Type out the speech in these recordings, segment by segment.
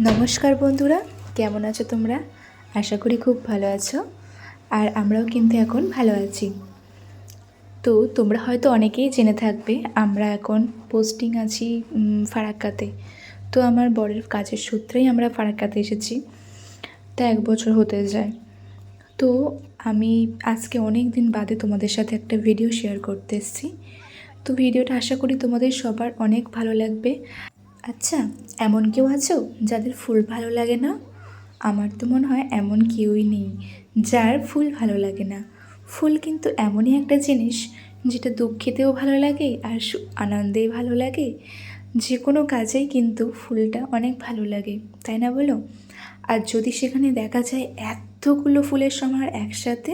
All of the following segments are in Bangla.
নমস্কার বন্ধুরা, কেমন আছো তোমরা? আশা করি খুব ভালো আছো। আর আমরাও কিন্তু এখন ভালো আছি। তো তোমরা হয়তো অনেকেই জেনে থাকবে আমরা এখন পোস্টিং আছি ফারাক্কাতে। তো আমার বরের কাজের সূত্রেই আমরা ফারাক্কাতে এসেছি। তা 1 বছর হতে যায়। তো আমি আজকে অনেক দিন বাদে তোমাদের সাথে একটা ভিডিও শেয়ার করতে এসেছি। তো ভিডিওটা আশা করি তোমাদের সবার অনেক ভালো লাগবে। আচ্ছা, এমন কেউ আছো যাদের ফুল ভালো লাগে না? আমার তো মনে হয় এমন কেউই নেই যার ফুল ভালো লাগে না। ফুল কিন্তু এমনই একটা জিনিস যেটা দুঃখেতেও ভালো লাগে আর আনন্দেই ভালো লাগে। যে কোনো কাজেই কিন্তু ফুলটা অনেক ভালো লাগে, তাই না বলো? আর যদি সেখানে দেখা যায় এতগুলো ফুলের সমাহার একসাথে,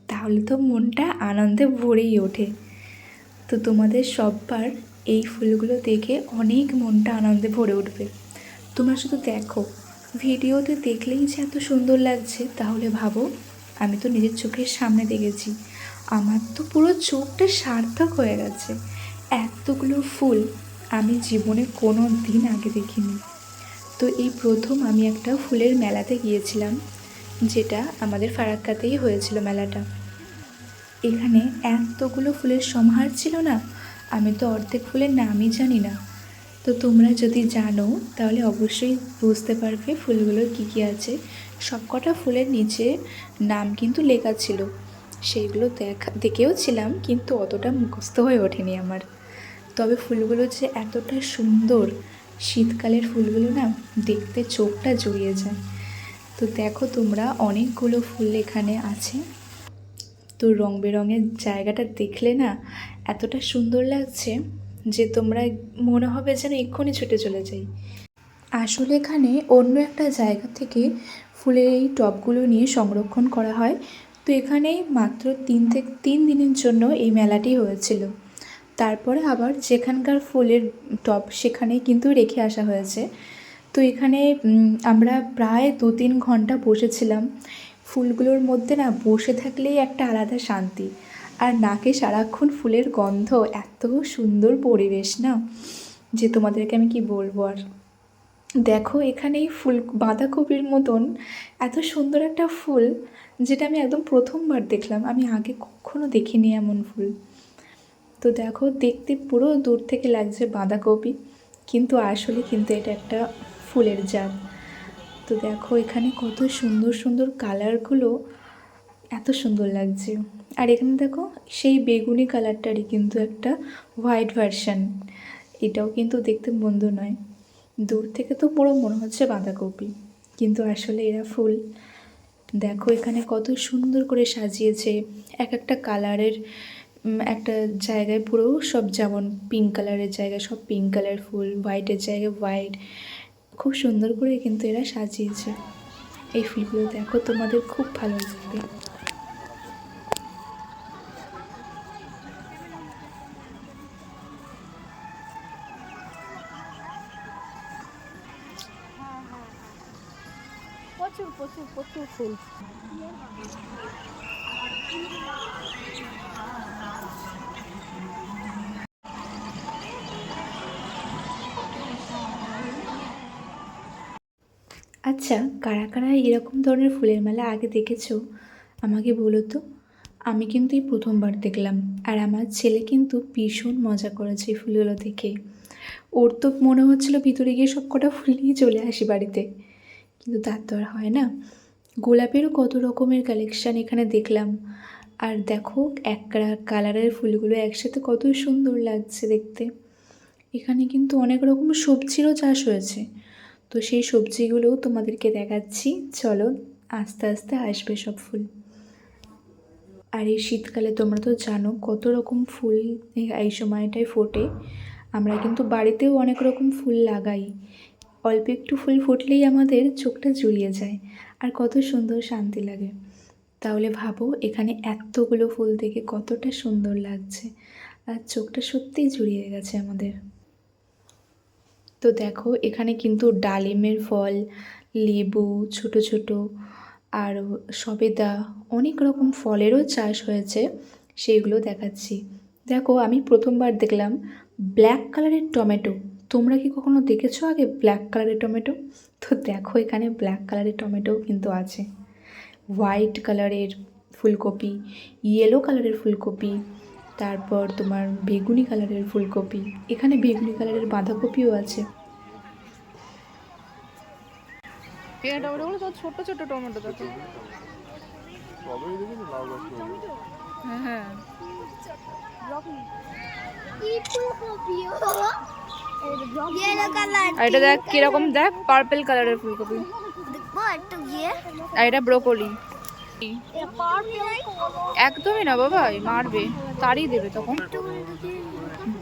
তাহলে তো মনটা আনন্দে ভরেই ওঠে। তো তোমাদের সববার এই ফুলগুলো দেখে অনেক মনটা আনন্দে ভরে উঠবে। তোমরা শুধু দেখো, ভিডিওতে দেখলেই যে এত সুন্দর লাগছে, তাহলে ভাবো আমি তো নিজের চোখের সামনে দেখেছি, আমার তো পুরো চোখটা সার্থক হয়ে গেছে। এতগুলো ফুল আমি জীবনে কোনো দিন আগে দেখিনি। তো এই প্রথম আমি একটা ফুলের মেলাতে গিয়েছিলাম, যেটা আমাদের ফারাক্কাতেই হয়েছিল মেলাটা। এখানে এতগুলো ফুলের সমাহার ছিল না, আমি তো অর্ধেক ফুলের নামই জানি না। তো তোমরা যদি জানো তাহলে অবশ্যই বুঝতে পারবে ফুলগুলো কী কী আছে। সবকটা ফুলের নিচে নাম কিন্তু লেখা ছিল, সেইগুলো দেখেও ছিলাম, কিন্তু অতটা মুখস্থ হয়ে ওঠেনি আমার। তবে ফুলগুলো যে এতটা সুন্দর, শীতকালের ফুলগুলো না দেখতে চোখটা জুড়িয়ে যায়। তো দেখো তোমরা, অনেকগুলো ফুল এখানে আছে। তো রং বেরঙের জায়গাটা দেখলে না এতটা সুন্দর লাগছে যে তোমরা মনে হবে যেন এক্ষুনি ছুটে চলে যাই। আসলে এখানে অন্য একটা জায়গা থেকে ফুলের এই টবগুলো নিয়ে সংরক্ষণ করা হয়। তো এখানে মাত্র 3 দিনের জন্য এই মেলাটি হয়েছিল। তারপরে আবার যেখানকার ফুলের টব সেখানেই কিন্তু রেখে আসা হয়েছে। তো এখানে আমরা প্রায় 2-3 ঘন্টা বসেছিলাম। ফুলগুলোর মধ্যে না বসে থাকলেই একটা আলাদা শান্তি, আর নাকে সারাক্ষণ ফুলের গন্ধ। এত সুন্দর পরিবেশ না, যে তোমাদেরকে আমি কি বলবো আর। দেখো এখানে এই ফুল বাঁধাকপির মতন এত সুন্দর একটা ফুল, যেটা আমি একদম প্রথমবার দেখলাম। আমি আগে কখনো দেখিনি এমন ফুল। তো দেখো, দেখতে পুরো দূর থেকে লাগছে বাঁধাকপি, কিন্তু আসলে কিন্তু এটা একটা ফুলের জাত। তো দেখো এখানে কত সুন্দর সুন্দর কালারগুলো, এত সুন্দর লাগছে। আর এখানে দেখো সেই বেগুনি কালারটারই কিন্তু একটা হোয়াইট ভার্সন, এটাও কিন্তু দেখতে মন্দ নয়। দূর থেকে তো পুরো মনে হচ্ছে বাঁধাকপি, কিন্তু আসলে এরা ফুল। দেখো এখানে কত সুন্দর করে সাজিয়েছে, এক একটা কালারের একটা জায়গায় পুরো সব, যেমন পিঙ্ক কালারের জায়গায় সব পিঙ্ক কালার ফুল, হোয়াইটের জায়গায় হোয়াইট, খুব সুন্দর করে কিন্তু এরা সাজিয়েছে। এই ফুলগুলো দেখো, তোমাদের খুব ভালো লাগবে। প্রচুর প্রচুর প্রচুর ফুল। আচ্ছা, কারা কারা এরকম ধরনের ফুলের মেলা আগে দেখেছো আমাকে বলো তো। আমি কিন্তু এই প্রথমবার দেখলাম, আর আমার ছেলে কিন্তু ভীষণ মজা করেছে এই ফুলগুলো দেখে। ওর তো মনে হচ্ছিল ভিতরে গিয়ে সব কটা ফুল নিয়ে চলে আসি বাড়িতে, কিন্তু তার তো আর হয় না। গোলাপেরও কত রকমের কালেকশান এখানে দেখলাম। আর দেখো এক কালারের ফুলগুলো একসাথে কত সুন্দর লাগছে দেখতে। এখানে কিন্তু অনেক রকম সবজিরও চাষ হয়েছে। তো সেই সবজিগুলোও তোমাদেরকে দেখাচ্ছি, চলো। আস্তে আস্তে আসবে সব ফুল। আর এই শীতকালে তোমরা তো জানো কত রকম ফুল এই সময়টায় ফোটে। আমরা কিন্তু বাড়িতেও অনেক রকম ফুল লাগাই। অল্প একটু ফুল ফুটলেই আমাদের চোখটা জুড়িয়ে যায়, আর কত সুন্দর শান্তি লাগে। তাহলে ভাবো এখানে এতগুলো ফুল দেখে কতটা সুন্দর লাগছে, আর চোখটা সত্যিই জুড়িয়ে গেছে আমাদের। তো দেখো এখানে কিন্তু ডালিমের ফল, লেবু ছোট ছোট, আর সবেদা, অনেক রকম ফলেরও চাষ হয়েছে, সেইগুলো দেখাচ্ছি। দেখো আমি প্রথমবার দেখলাম ব্ল্যাক কালারের টমেটো, তোমরা কি কখনো দেখেছো আগে ব্ল্যাক কালারের টমেটো? তো দেখো এখানে ব্ল্যাক কালারের টমেটোও কিন্তু আছে, হোয়াইট কালারের ফুলকপি, ইয়েলো কালারের ফুলকপি, তারপর তোমার বেগুনি কালারের ফুলকপি, এখানে বেগুনি কালারের বাঁধাকপিও আছে। এই টমেটোগুলো সব ছোট ছোট টমেটো দেখো। হ্যাঁ হ্যাঁ আর এটা দেখ কিরকম, দেখ পার্পল কালারের ফুলকপি। আর এটা ব্রোকলি। একদমই না বাবা, মারবে, তাড়িয়ে দেবে তখন।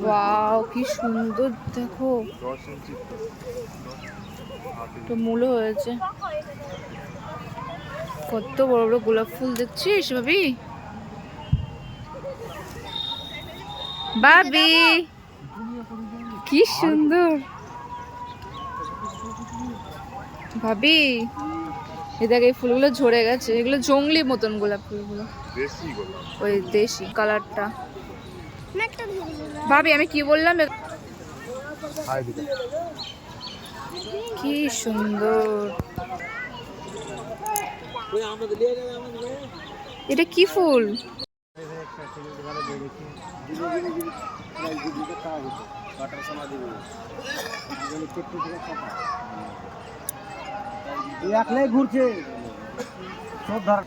ওয়াও কি সুন্দর দেখো, তো মূলো হয়েছে, কত বড় বড় গোলাপ ফুল দেখছিস ভাবি? বাবি কি সুন্দর ভাবি, এই দেখ এই ফুলগুলো ঝরে গেছে, এগুলো জংলি মতন গোলাপ ফুলগুলো, ওই দেশি কালারটা। ভাবি আমি কি বললাম, কি সুন্দর, এটা কি ফুল? ঘুরছে সব ধর।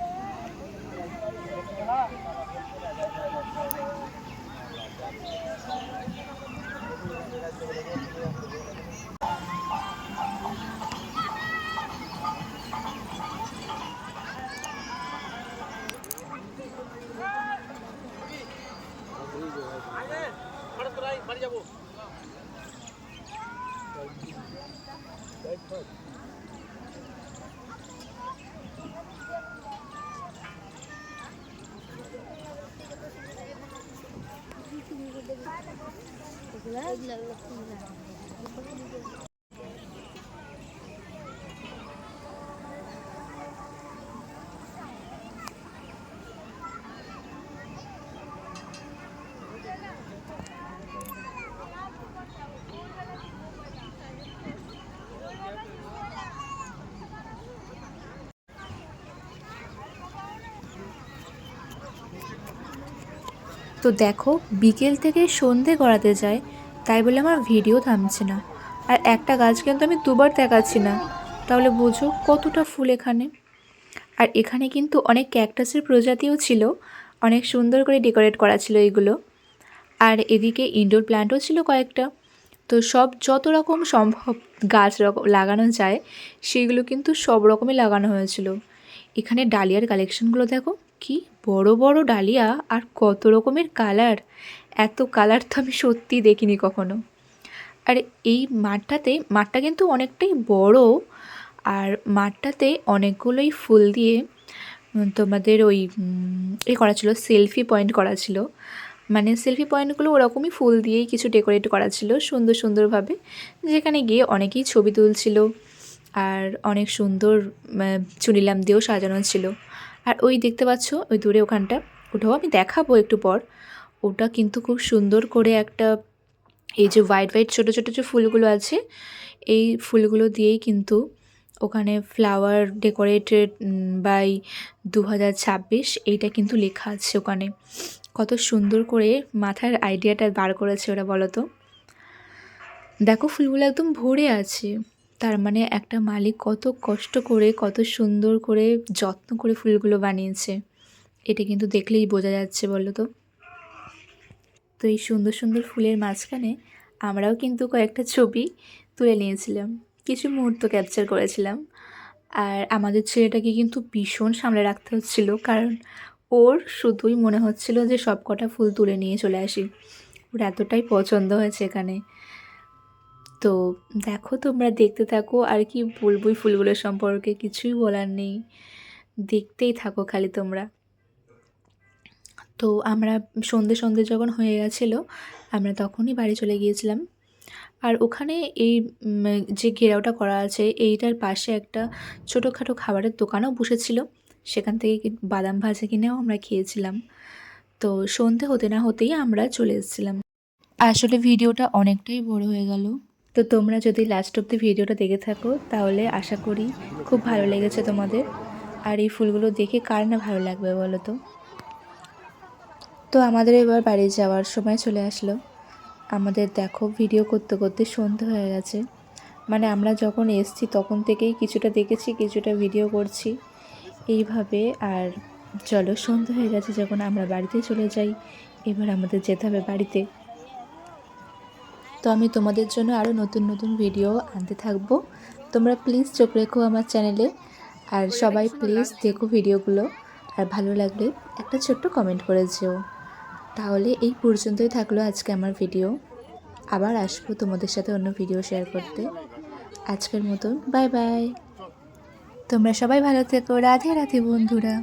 তো দেখো বিকেল থেকে সন্ধে গড়াতে যায়, তাই বলে আমার ভিডিও থামছে না। আর একটা গাছ কিন্তু আমি দুবার দেখাচ্ছি না, তাহলে বোঝো কতটা ফুল এখানে। আর এখানে কিন্তু অনেক ক্যাকটাসের প্রজাতিও ছিল, অনেক সুন্দর করে ডেকোরেট করা ছিল এগুলো। আর এদিকে ইনডোর প্ল্যান্টও ছিল কয়েকটা। তো সব যত রকম সম্ভব গাছ লাগানো যায় সেগুলো কিন্তু সব রকমই লাগানো হয়েছিল। এখানে ডালিয়ার কালেকশনগুলো দেখো, কি বড় বড় ডালিয়া, আর কত রকমের কালার, এত কালার তো আমি সত্যিই দেখিনি কখনো। আর এই মাঠটা কিন্তু অনেকটাই বড়, আর মাঠটাতে অনেকগুলোই ফুল দিয়ে তোমাদের ওই করা ছিল, সেলফি পয়েন্ট করা ছিল। মানে সেলফি পয়েন্টগুলো ওরকমই ফুল দিয়েই কিছু ডেকোরেট করা ছিল সুন্দর সুন্দরভাবে, যেখানে গিয়ে অনেকেই ছবি তুলছিল। আর অনেক সুন্দর চুনিলাম দিয়েও সাজানো ছিল। আর ওই দেখতে পাচ্ছ ওই দূরে ওখানটা, ওটাও আমি দেখাবো একটু পর। ওটা কিন্তু খুব সুন্দর করে একটা, এই যে হোয়াইট হোয়াইট ছোটো ছোটো যে ফুলগুলো আছে, এই ফুলগুলো দিয়েই কিন্তু ওখানে ফ্লাওয়ার ডেকোরেটেড বাই 2026 এইটা কিন্তু লেখা আছে ওখানে। কত সুন্দর করে মাথার আইডিয়াটা বার করেছে ওরা, বলো তো। দেখো ফুলগুলো একদম ভরে আছে, তার মানে একটা মালিক কত কষ্ট করে কত সুন্দর করে যত্ন করে ফুলগুলো বানিয়েছে, এটা কিন্তু দেখলেই বোঝা যাচ্ছে, বলো তো। তো এই সুন্দর সুন্দর ফুলের মাঝখানে আমরাও কিন্তু কয়েকটা ছবি তুলে নিয়েছিলাম, কিছু মুহূর্ত ক্যাপচার করেছিলাম। আর আমাদের ছেলেটাকে কিন্তু ভীষণ সামলে রাখতে হচ্ছিল, কারণ ওর শুধুই মনে হচ্ছিল যে সব কটা ফুল তুলে নিয়ে চলে আসি, ওর এতটাই পছন্দ হয়েছে এখানে। তো দেখো তোমরা দেখতে থাকো, আর কি বলবোই ফুলগুলোর সম্পর্কে, কিছুই বলার নেই, দেখতেই থাকো খালি তোমরা। তো আমরা সন্ধে সন্ধে যখন হয়ে গেছিলো আমরা তখনই বাড়ি চলে গিয়েছিলাম। আর ওখানে এই যে ঘেরাওটা করা আছে এইটার পাশে একটা ছোটোখাটো খাবারের দোকানও বসেছিল, সেখান থেকে বাদাম ভাজা কিনেও আমরা খেয়েছিলাম। তো সন্ধে হতে না হতেই আমরা চলে এসেছিলাম। আসলে ভিডিওটা অনেকটাই বড় হয়ে গেল, তো তোমরা যদি লাস্ট অব্দি ভিডিওটা দেখে থাকো তাহলে আশা করি খুব ভালো লেগেছে তোমাদের। আর এই ফুলগুলো দেখে কার না ভালো লাগবে বলো তো। তো আমাদের এবার বাড়ি যাওয়ার সময় চলে আসলো। আমাদের দেখো ভিডিও করতে করতে সন্ধে হয়ে গেছে। মানে আমরা যখন এসছি তখন থেকেই কিছুটা দেখেছি, কিছুটা ভিডিও করছি এইভাবে। আর চলো সন্ধে হয়ে গেছে, যখন আমরা বাড়িতে চলে যাই, এবার আমাদের যেতে হবে বাড়িতে। তো আমি তোমাদের জন্য আরও নতুন নতুন ভিডিও আনতে থাকবো। তোমরা প্লিজ চোখ রেখো আমার চ্যানেলে। আর সবাই প্লিজ দেখো ভিডিওগুলো। আর ভালো লাগলে একটা ছোট্ট কমেন্ট করে যেও। তাহলে এই পর্যন্তই থাকলো আজকে আমার ভিডিও। আবার আসবো তোমাদের সাথে অন্য ভিডিও শেয়ার করতে। আজকের মতন বাই বাই। তোমরা সবাই ভালো থেকো। রাধে রাধে বন্ধুরা।